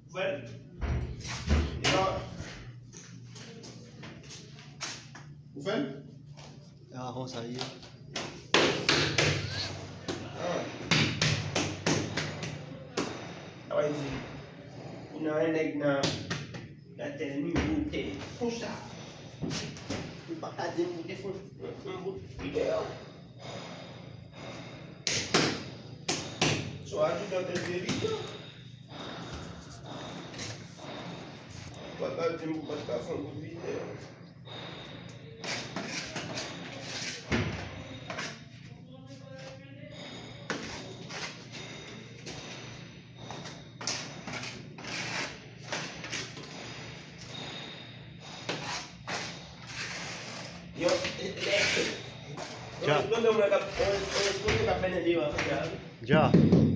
Well, Ufel? Ako sa iyo. Okay, inaanag na natin yung buti. Pusa. Baka din buti po. Buti kayo. So, ano natin dito? Baka din bukas ka sa buti kayo. Yo, Già. secondo me la cappella di Già.